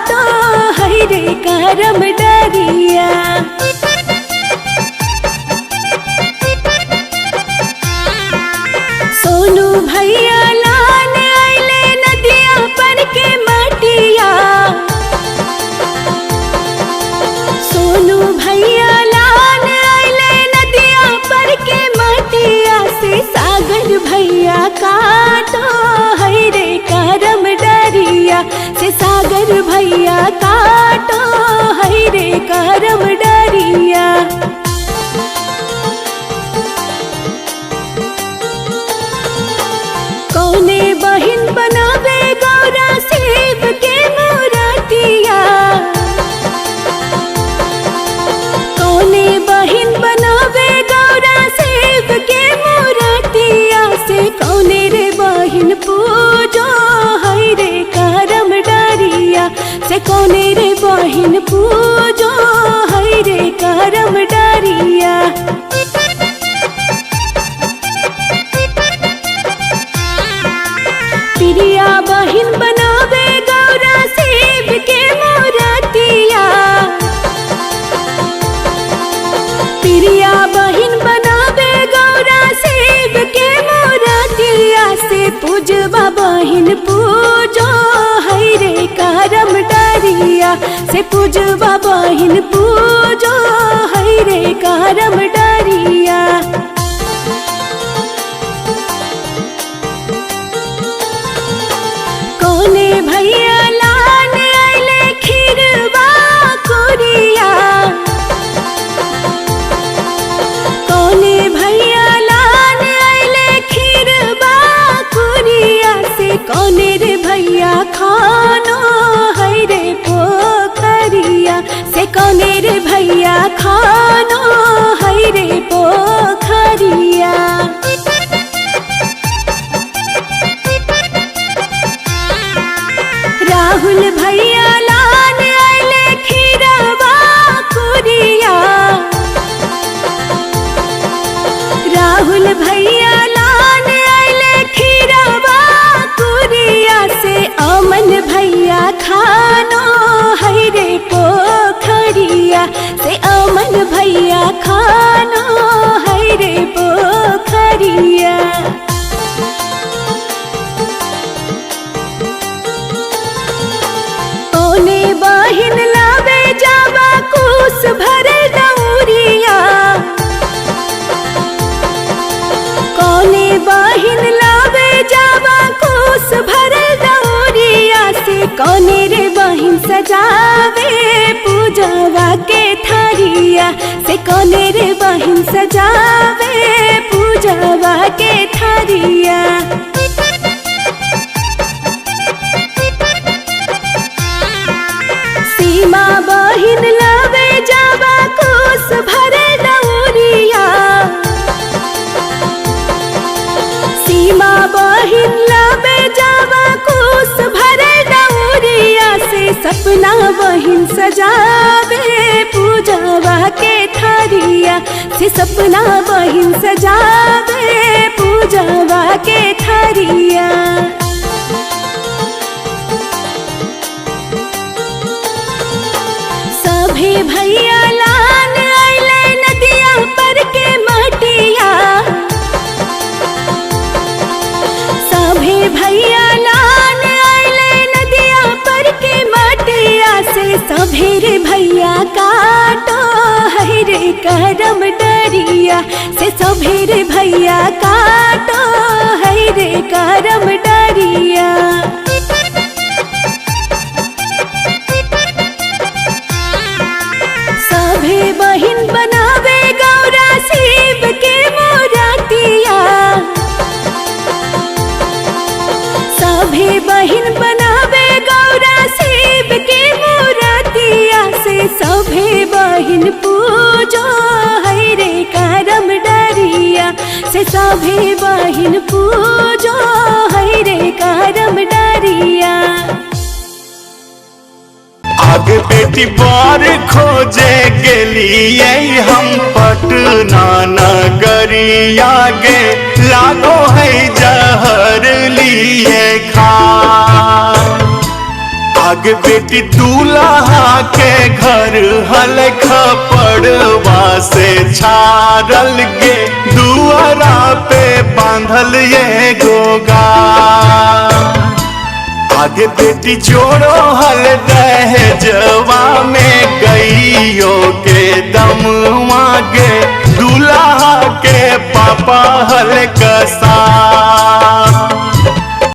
काटो है रे करम डरिया। सोनू भैया लान आइले नदिया पर के मटिया। सोनू भैया लान आइले नदिया पर के मटिया से सागर भैया काटो है रे करम डरिया। से सागर भैया काटो है रे करम डरिया। कौने बहिन बनावे गौरा सेब के मूर्तिया। कौने बहिन बनावे गौरा सेब के मूर्तिया। से कौने रे बहिन पूजो है रे करम डरिया। से कौने रे बहिन पूजो है रे करम डरिया। प्रिया बहिन बनावे गौरा सेब के मूर्तिया। प्रिया बहिन बनावे गौरा सेब के मूर्तिया। से पूजवा बहिन पूजो है रे करम डरिया। से पूजवा बहिन पूजो है रे करम डरिया। कौने भैया लान आइले खीरवा कुरिया। कौने भैया लान आइले खीरवा कुरिया। से कौने रे भैया खानो है रे पोखरिया। से कौने रे भैया खानो है रे पोखरिया। राहुल भैया लान आइले खीरवा कुरिया। राहुल भैया लान आइले खीरवा कुरिया। से अमन भैया खानो है रे पोखरिया। से अमन भैया खानो है रे पोखरिया। कौने बहिन लावे जावा कुस भरे दौरिया। कौने बहिन लावे जावा कुस भरे दौरिया। से कौने रे बहिन सजावे पूजवा के थारिया। से कौने रे बहिन सजावे पूजवा के थारिया। सीमा बहिन लावे जावा कुस भरे दौरिया। सीमा बहिन लावे जावा कुस भरे दौरिया। से सपना बहिन सजावे पूजवा के थारिया। से सपना बहिन सजावे पूजवा के थारिया। सभे भैया लान आइले नदिया पर के मटिया। सभे भैया लान आइले नदिया पर के मटिया। से सभे रे भैया काटो है रे करम डरिया। से सभे रे भैया काटो है रे करम डरिया। सभे बहिन बनावे गौरा सेब के मूर्तिया। सभे बहिन बनावे गौरा सेब के मूर्तिया। से सभे बहिन पूजो है रे करम डरिया। से सभे बहिन पूजो है रे करम डरिया। आग बेटी बार खोजे गेलिए हम पटना नगरिया गे। लागो है जहर लिए खा। आगे बेटी दूल्हा के घर हल खपड़वा से छारल गे दुआरा पे बांधल ये गोगा। आगे बेटी जोड़ो हल दहेजवा में गईयो के दम मांगे दूल्हा के पापा हल कसा।